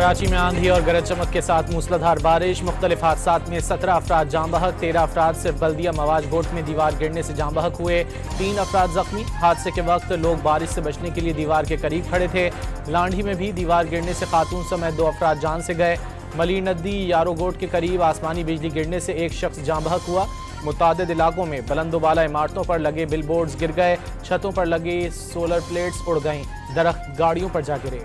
کراچی میں آندھی اور گرج چمک کے ساتھ موسلادھار بارش، مختلف حادثات میں 17 افراد جاں بحق، 13 افراد صرف بلدیہ مواج گوٹ میں دیوار گرنے سے جاں بحق ہوئے، 3 افراد زخمی۔ حادثے کے وقت لوگ بارش سے بچنے کے لیے دیوار کے قریب کھڑے تھے۔ لانڈھی میں بھی دیوار گرنے سے خاتون سمیت 2 افراد جان سے گئے۔ ملی ندی یارو گوٹ کے قریب آسمانی بجلی گرنے سے ایک شخص جاں بحق ہوا۔ متعدد علاقوں میں بلند و بالا عمارتوں پر لگے بل بورڈز گر گئے، چھتوں پر لگے سولر پلیٹس اڑ گئیں، درخت گاڑیوں پر جا گرے۔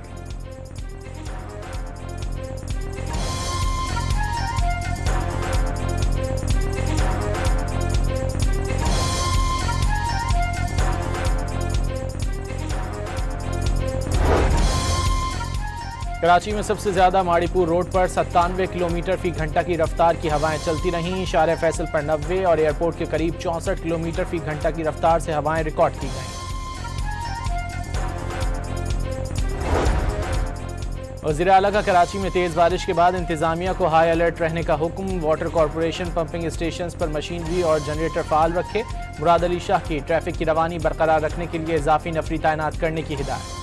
کراچی میں سب سے زیادہ ماڑی پور روڈ پر 97 کلومیٹر فی گھنٹہ کی رفتار کی ہوائیں چلتی رہیں۔ شارع فیصل پر 90 اور ایئرپورٹ کے قریب 64 کلومیٹر فی گھنٹہ کی رفتار سے ہوائیں ریکارڈ کی گئیں۔ وزیر اعلیٰ کا کراچی میں تیز بارش کے بعد انتظامیہ کو ہائی الرٹ رہنے کا حکم۔ واٹر کارپوریشن پمپنگ اسٹیشنز پر مشینری اور جنریٹر فعال رکھے۔ مراد علی شاہ کی ٹریفک کی روانی برقرار رکھنے کے لیے اضافی نفری تعینات کرنے کی ہدایت۔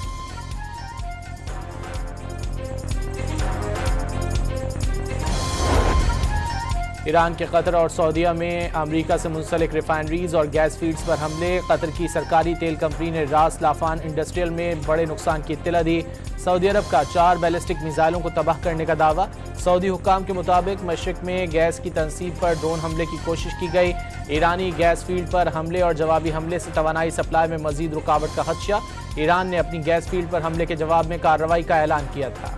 ایران کے قطر اور سعودیہ میں امریکہ سے منسلک ریفائنریز اور گیس فیلڈز پر حملے۔ قطر کی سرکاری تیل کمپنی نے راس لافان انڈسٹریل میں بڑے نقصان کی اطلاع دی۔ سعودی عرب کا 4 بیلسٹک میزائلوں کو تباہ کرنے کا دعویٰ۔ سعودی حکام کے مطابق مشرق میں گیس کی تنصیب پر ڈرون حملے کی کوشش کی گئی۔ ایرانی گیس فیلڈ پر حملے اور جوابی حملے سے توانائی سپلائی میں مزید رکاوٹ کا خدشہ۔ ایران نے اپنی گیس فیلڈ پر حملے کے جواب میں کارروائی کا اعلان کیا تھا۔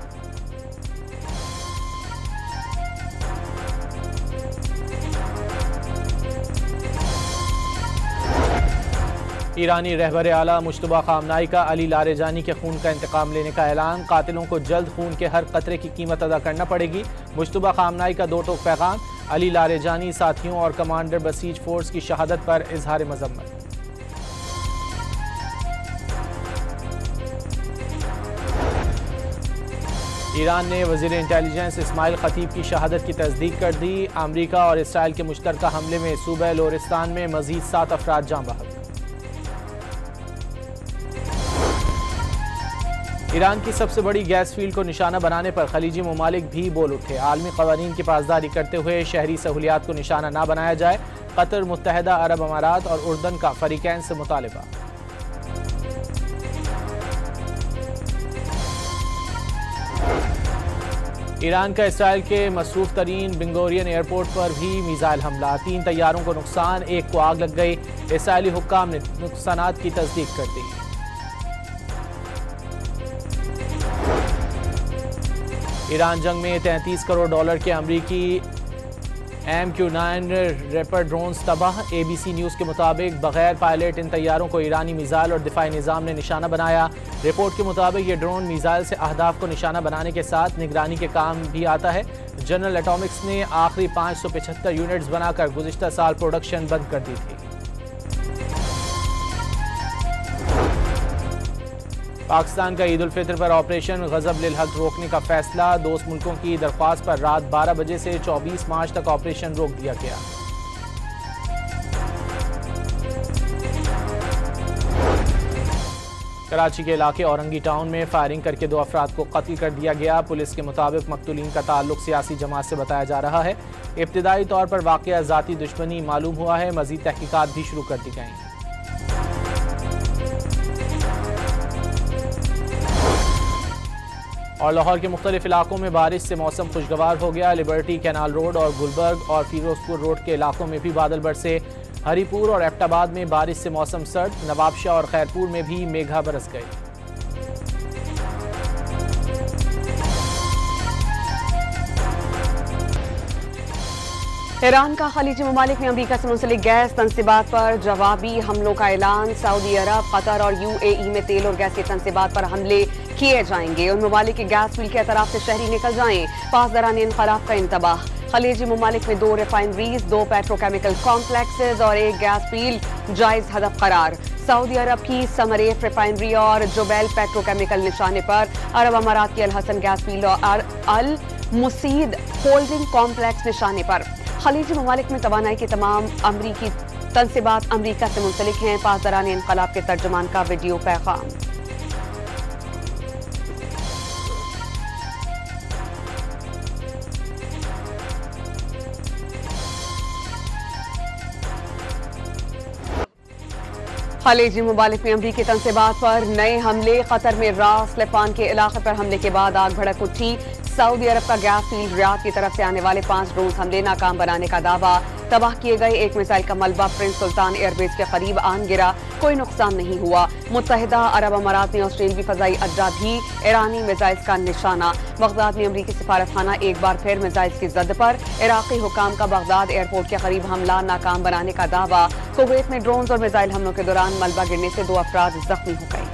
ایرانی رہبر اعلیٰ مجتبیٰ خامنائی کا علی لاریجانی کے خون کا انتقام لینے کا اعلان۔ قاتلوں کو جلد خون کے ہر قطرے کی قیمت ادا کرنا پڑے گی۔ مجتبیٰ خامنائی کا 2 ٹوک پیغام۔ علی لاریجانی ساتھیوں اور کمانڈر بسیج فورس کی شہادت پر اظہار مذمت۔ ایران نے وزیر انٹیلیجنس اسماعیل خطیب کی شہادت کی تصدیق کر دی۔ امریکہ اور اسرائیل کے مشترکہ حملے میں صوبہ لورستان میں مزید 7 افراد جاں بحق۔ ایران کی سب سے بڑی گیس فیلڈ کو نشانہ بنانے پر خلیجی ممالک بھی بول اٹھے۔ عالمی قوانین کی پاسداری کرتے ہوئے شہری سہولیات کو نشانہ نہ بنایا جائے۔ قطر، متحدہ عرب امارات اور اردن کا فریقین سے مطالبہ۔ ایران کا اسرائیل کے مصروف ترین بنگورین ایئرپورٹ پر بھی میزائل حملہ۔ 3 طیاروں کو نقصان، 1 کو آگ لگ گئی۔ اسرائیلی حکام نے نقصانات کی تصدیق کر دی۔ ایران جنگ میں 33 کروڑ ڈالر کے امریکی MQ-9 ریپر ڈرونز تباہ۔ ABC نیوز کے مطابق بغیر پائلٹ ان طیاروں کو ایرانی میزائل اور دفاعی نظام نے نشانہ بنایا۔ رپورٹ کے مطابق یہ ڈرون میزائل سے اہداف کو نشانہ بنانے کے ساتھ نگرانی کے کام بھی آتا ہے۔ جنرل ایٹامکس نے آخری 575 یونٹس بنا کر گزشتہ سال پروڈکشن بند کر دی تھی۔ پاکستان کا عید الفطر پر آپریشن غضب للحق روکنے کا فیصلہ۔ دوست ملکوں کی درخواست پر رات 12 بجے سے 24 مارچ تک آپریشن روک دیا گیا۔ کراچی کے علاقے اورنگی ٹاؤن میں فائرنگ کر کے 2 افراد کو قتل کر دیا گیا۔ پولیس کے مطابق مقتولین کا تعلق سیاسی جماعت سے بتایا جا رہا ہے۔ ابتدائی طور پر واقعہ ذاتی دشمنی معلوم ہوا ہے۔ مزید تحقیقات بھی شروع کر دی گئی ہیں۔ اور لاہور کے مختلف علاقوں میں بارش سے موسم خوشگوار ہو گیا۔ لبرٹی، کینال روڈ اور گلبرگ اور فیروز پور روڈ کے علاقوں میں بھی بادل برسے۔ ہری پور اور ایبٹ آباد میں بارش سے موسم سرد۔ نواب شاہ اور خیرپور میں بھی میگھا برس گئی۔ ایران کا خلیجی ممالک میں امریکہ سے منسلک گیس تنصیبات پر جوابی حملوں کا اعلان۔ سعودی عرب، قطر اور UAE میں تیل اور گیس کی تنصیبات پر حملے کیے جائیں گے۔ ان ممالک کے گیس فیلڈ کے اطراف سے شہری نکل جائیں۔ پاسداران انقلاب کا انتباہ۔ خلیجی ممالک میں 2 ریفائنریز، 2 پیٹروکیمیکل کمپلیکسز اور 1 گیس فیلڈ جائز ہدف قرار۔ سعودی عرب کی سمریف ریفائنری اور جوبیل پیٹروکیمیکل نشانے پر۔ عرب امارات کی الحسن گیس فیلڈ اور المسید ہولڈنگ کمپلیکس نشانے پر۔ خلیجی ممالک میں توانائی کے تمام امریکی تنصیبات امریکہ سے منسلک ہیں۔ پاسداران انقلاب کے ترجمان کا ویڈیو پیغام۔ खलीजी मुमालिक में अमरीकी तनसीबात पर नए हमले। कतर में रास लेफान के इलाके पर हमले के बाद आग भड़क उठी। सऊदी अरब का गैस फील्ड रियाद की तरफ से आने वाले 5 ड्रोन हमले नाकाम बनाने का दावा। तबाह किए गए एक मिसाइल का मलबा प्रिंस सुल्तान एयरबेस के करीब आन गिरा, कोई नुकसान नहीं हुआ। मुत्तहिदा अरब अमारात में ऑस्ट्रेलियाई फजाई अड्डा भी ईरानी मिसाइल्स का निशाना। बगदाद में अमरीकी सफारतखाना एक बार फिर मिसाइल्स की जद पर। इराकी हुकाम का बगदाद एयरपोर्ट के करीब हमला नाकाम बनाने का दावा। कुवैत में ड्रोन और मिसाइल हमलों के दौरान मलबा गिरने से 2 अफराद जख्मी हो गए।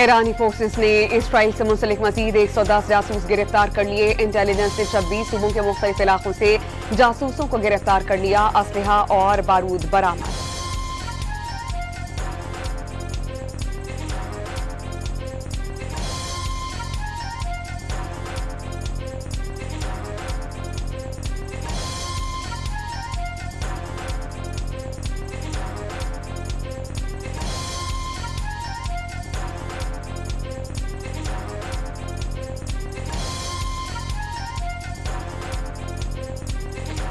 ईरानी फोर्सेस ने इसराइल से मुंसलिक मजीद 110 जासूस गिरफ्तार कर लिए। इंटेलिजेंस ने 26 सूबों के मुख्तलिफ इलाकों से जासूसों को गिरफ्तार कर लिया। असलहा और बारूद बरामद।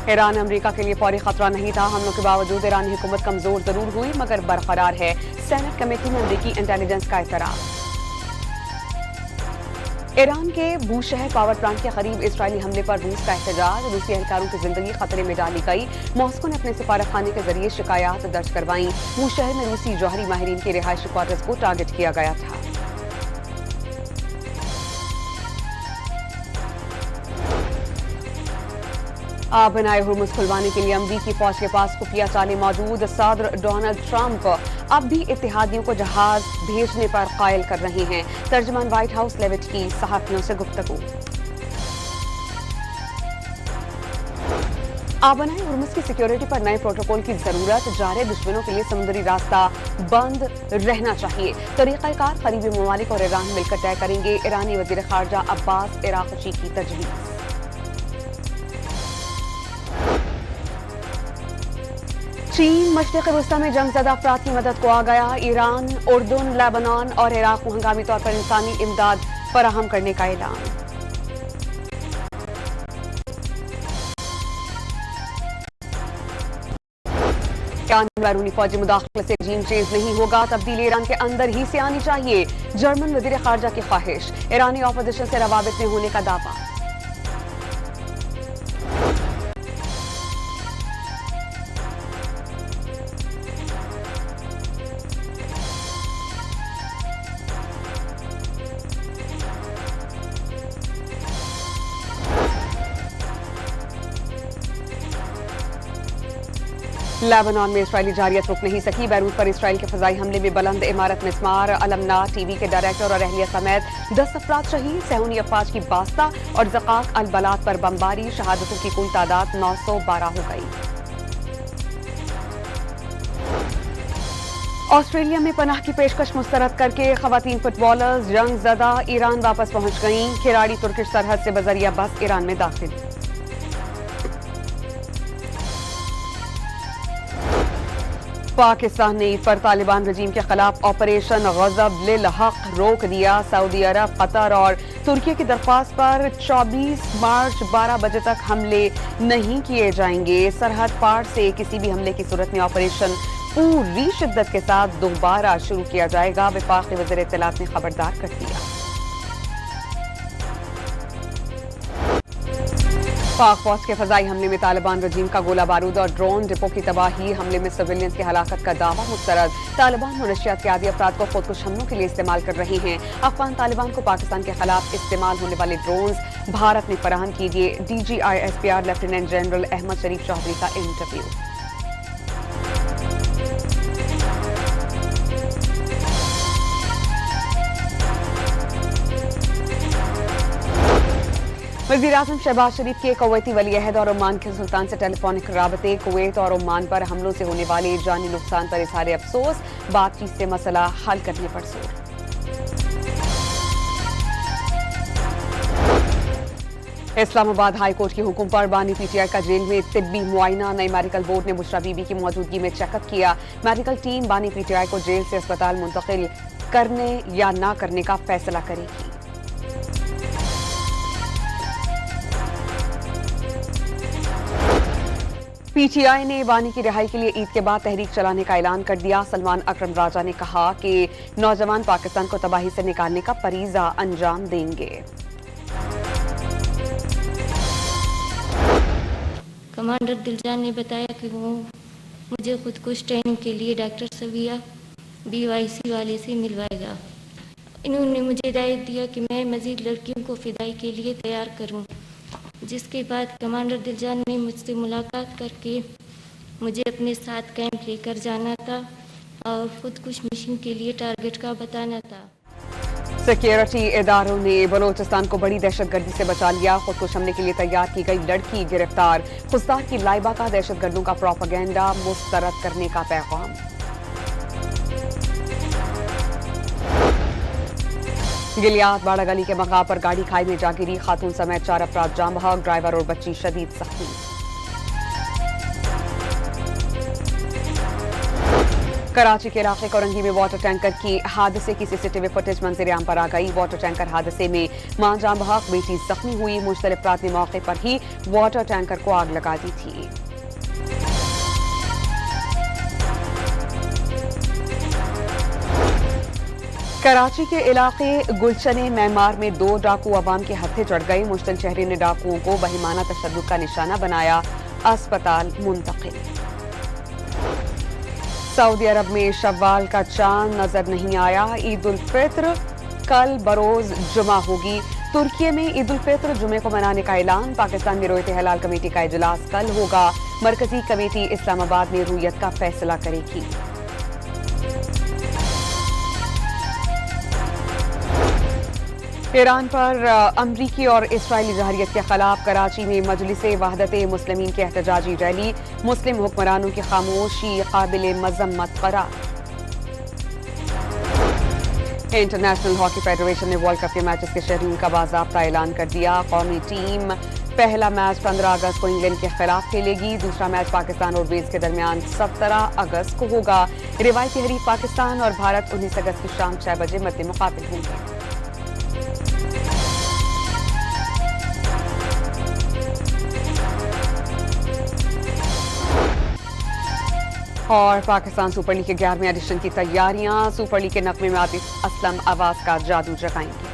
ईरान अमेरिका के लिए फौरी खतरा नहीं था। हमलों के बावजूद ईरानी हुकूमत कमजोर जरूर हुई मगर बरकरार है। सेनेट कमेटी में अमेरिकी इंटेलिजेंस का एतराफ। ईरान के बूशहर पावर प्लांट के करीब इसराइली हमले पर रूस का एहतजाज। रूसी एहलकारों की जिंदगी खतरे में डाली गई। मॉस्को ने अपने सफारतखाने के जरिए शिकायत दर्ज करवाई। बूशहर में रूसी जौहरी माहिरीन के रिहायशी क्वार्टर्स को टारगेट किया गया था। बनाए हुर्मुज खुलवाने के लिए अमरीकी फौज के पास खुफिया चालें मौजूद। सदर डोनाल्ड ट्रंप अब भी इत्तेहादियों को जहाज भेजने पर कायल कर रहे हैं। तर्जमान व्हाइट हाउस लेविट की सहाफियों से गुफ्तगू। बनाए हुर्मुज की सिक्योरिटी पर नए प्रोटोकॉल की जरूरत। जारे दुश्मनों के लिए समुद्री रास्ता बंद रहना चाहिए। तरीकाकार करीबी ममालिक और ईरान मिलकर तय करेंगे। ईरानी वजीर खारजा अब्बास इराक़ची की तजवीज़। चीन मशरिक़ वस्ता में जंगज़दा अफराद की मदद को आ गया। ईरान, उर्दून, लेबनान और इराक को हंगामी तौर पर इंसानी इमदाद फराहम करने का ऐलान। बैरूनी फौजी मुदाखलत से रजीम चेंज नहीं होगा। तब्दीली ईरान के अंदर ही से आनी चाहिए। जर्मन वज़ीर खारजा की ख्वाहिश। ईरानी ऑपोजिशन से रवाबित में होने का दावा। लेबनान में इसराइली जारियत रुक नहीं सकी। बैरूत पर इसराइल के फजाई हमले में बुलंद इमारत मिस्मार। अलमना टीवी के डायरेक्टर और अहलिया समेत 10 अफराद शहीद। सहूनी अफवाज की बास्ता और ज़क़ाक़ अल बलाद पर बमबारी। शहादतों की कुल तादाद 912 हो गई। ऑस्ट्रेलिया में पनाह की पेशकश मुस्तरद करके ख़वातीन फुटबॉलर्स जंगज़दा ईरान वापस पहुंच गईं। खिलाड़ी तुर्किश सरहद से बजरिया बस ईरान में दाखिल। पाकिस्तान ने ईद पर तालिबान रजीम के खिलाफ ऑपरेशन गज़ब लिल हक रोक दिया। सऊदी अरब, कतर और तुर्की की दरख्वास्त पर 24 मार्च 12 बजे तक हमले नहीं किए जाएंगे। सरहद पार से किसी भी हमले की सूरत में ऑपरेशन पूरी शिद्दत के साथ दोबारा शुरू किया जाएगा। वफाकी वज़ीर इत्तलात ने खबरदार कर दिया। पाक फौज के फजाई हमले में तालिबान रजीम का गोला बारूद और ड्रोन डिपो की तबाही। हमले में सिविलियंस की हलाकत का दावा मुस्तरद। तालिबान मनशियात के आदि अफराद को खुदकुश हमलों के लिए इस्तेमाल कर रही हैं। अफगान तालिबान को पाकिस्तान के खिलाफ इस्तेमाल होने वाले ड्रोन्स भारत ने फराहम कीजिए। DGISPR लेफ्टिनेंट जनरल अहमद शरीफ चौधरी का इंटरव्यू। वज़ीर-ए-आज़म शहबाज शरीफ के कुवैती वली-ए-अहद और ओमान के सुल्तान से टेलीफोनिक राबते। कुवैत और ओमान पर हमलों से होने वाले जानी नुकसान पर इज़हार अफसोस। बातचीत से मसला हल करने पर जोर। इस्लामाबाद हाई कोर्ट के हुक्म पर बानी पीटीआई का जेल में तिब्बी मुआयना। नई मेडिकल बोर्ड ने बुशरा बीबी की मौजूदगी में चेकअप किया। मेडिकल टीम बानी पीटीआई को जेल से अस्पताल मुंतकिल करने या ना करने का फैसला करेगी। पीटीआई ने बानी की रिहाई के लिए ईद के बाद तहरीक चलाने का ऐलान कर दिया। सलमान अकरम राजा ने कहा कि नौजवान पाकिस्तान को तबाही से निकालने का फरीजा अंजाम देंगे। कमांडर दिलजान ने बताया कि वो मुझे खुद कुछ ट्रेनिंग के लिए डॉक्टर सविया BYC वाले से मिलवाएगा। इन्होंने मुझे हिदायत दिया कि मैं मज़ीद लड़कियों को फिदाई के लिए तैयार करूं। जिसके बाद कमांडर दिलजान ने मुझसे मुलाकात करके मुझे अपने साथ कैंप लेकर जाना था और खुद कुछ मिशन के लिए टारगेट का बताना था। सिक्योरिटी इदारों ने बलोचिस्तान को बड़ी दहशतगर्दी से बचा लिया। खुदकुश हमले के लिए तैयार की गई लड़की गिरफ्तार। खुस्तार की लाइबा का दहशतगर्दों का प्रोपेगेंडा मुस्तरद करने का पैगाम। गिलियात बाड़ा गली के मकाम पर गाड़ी खाई में जा गिरी। खातून समेत 4 अफराद जाम बहक, ड्राइवर और बच्ची शदीद जख्मी। कराची के इलाके कोरंगी में वाटर टैंकर की हादसे की CCTV फुटेज मंजर-ए-आम पर आ गई। वाटर टैंकर हादसे में मां जाम बहक, बेटी जख्मी हुई। मुख्तलिफ अफराद ने मौके पर ही वाटर टैंकर को आग लगा दी थी। कराची के इलाके गुलशने मैमार में 2 डाकू अवाम के हत्थे चढ़ गए। मुश्तिल शहरी ने डाकुओं को बहिमाना तशद्दुद का निशाना बनाया, अस्पताल मुंतकिल। सऊदी अरब में शव्वाल का चांद नजर नहीं आया। ईद उल फित्र कल बरोज जुमा होगी। तुर्की में ईद उल फित्र जुमे को मनाने का ऐलान। पाकिस्तान में रोयत हलाल कमेटी का इजलास कल होगा। मरकजी कमेटी इस्लामाबाद में रुयत का फैसला करेगी। ईरान पर अमरीकी और इसराइली जहरियत के खिलाफ कराची में मजलिस वहदत मुस्लिमीन की एहतजाजी रैली। मुस्लिम हुक्मरानों की खामोशी काबिल मजम्मत करार। इंटरनेशनल हॉकी फेडरेशन ने वर्ल्ड कप के मैचेस के शेड्यूल का बाज़ाब्ता ऐलान कर दिया। कौमी टीम पहला मैच 15 अगस्त को इंग्लैंड के खिलाफ खेलेगी। दूसरा मैच पाकिस्तान और वेल्स के दरमियान 17 अगस्त को होगा। रिवायती हरीफ पाकिस्तान और भारत 19 अगस्त की शाम 6 बजे मद्दे मुकाबिल होंगे। और पाकिस्तान सुपर लीग के 11वें एडिशन की तैयारियां। सुपर लीग के नगमे में आतिफ असलम आवाज का जादू जगाएंगे।